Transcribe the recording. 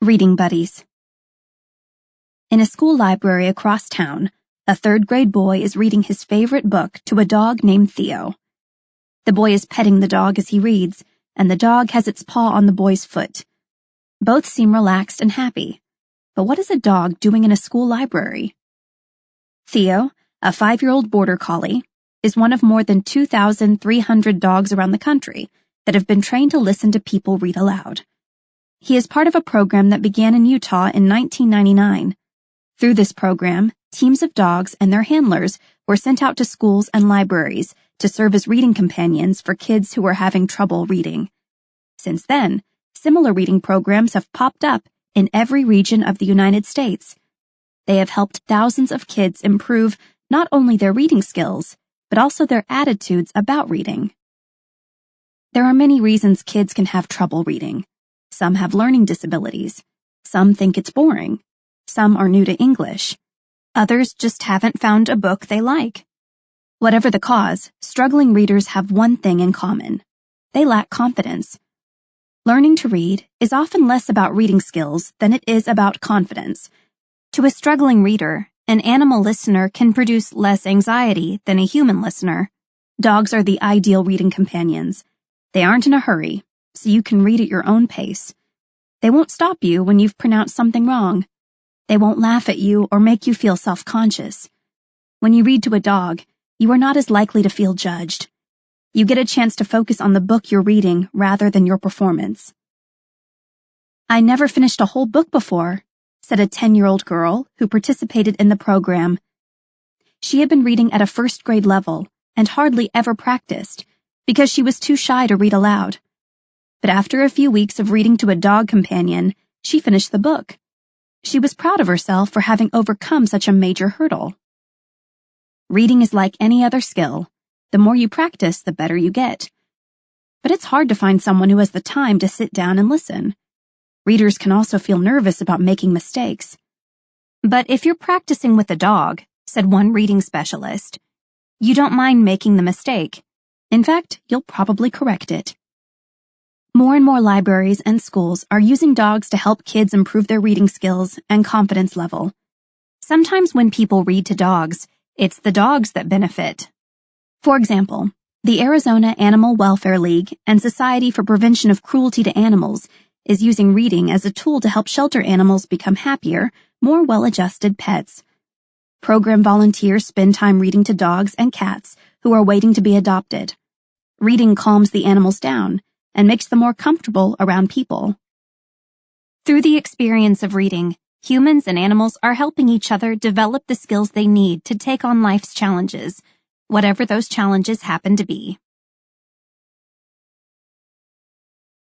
Reading Buddies. In a school library across town, a third-grade boy is reading his favorite book to a dog named Theo. The boy is petting the dog as he reads, and the dog has its paw on the boy's foot. Both seem relaxed and happy. But what is a dog doing in a school library? Theo, a 5-year-old border collie, is one of more than 2,300 dogs around the country that have been trained to listen to people read aloud. He is part of a program that began in Utah in 1999. Through this program, teams of dogs and their handlers were sent out to schools and libraries to serve as reading companions for kids who were having trouble reading. Since then, similar reading programs have popped up in every region of the United States. They have helped thousands of kids improve not only their reading skills, but also their attitudes about reading. There are many reasons kids can have trouble reading. Some have learning disabilities. Some think it's boring. Some are new to English. Others just haven't found a book they like. Whatever the cause, struggling readers have one thing in common. They lack confidence. Learning to read is often less about reading skills than it is about confidence. To a struggling reader, an animal listener can produce less anxiety than a human listener. Dogs are the ideal reading companions. They aren't in a hurry, so you can read at your own pace. They won't stop you when you've pronounced something wrong. They won't laugh at you or make you feel self-conscious. When you read to a dog, you are not as likely to feel judged. You get a chance to focus on the book you're reading rather than your performance. "I never finished a whole book before," said a 10-year-old girl who participated in the program. She had been reading at a first-grade level and hardly ever practiced because she was too shy to read aloud. But after a few weeks of reading to a dog companion, she finished the book. She was proud of herself for having overcome such a major hurdle. Reading is like any other skill. The more you practice, the better you get. But it's hard to find someone who has the time to sit down and listen. Readers can also feel nervous about making mistakes. "But if you're practicing with a dog," said one reading specialist, "you don't mind making the mistake. In fact, you'll probably correct it." More and more libraries and schools are using dogs to help kids improve their reading skills and confidence level. Sometimes when people read to dogs, it's the dogs that benefit. For example, the Arizona Animal Welfare League and Society for Prevention of Cruelty to Animals is using reading as a tool to help shelter animals become happier, more well-adjusted pets. Program volunteers spend time reading to dogs and cats who are waiting to be adopted. Reading calms the animals down and makes them more comfortable around people. Through the experience of reading, humans and animals are helping each other develop the skills they need to take on life's challenges, whatever those challenges happen to be.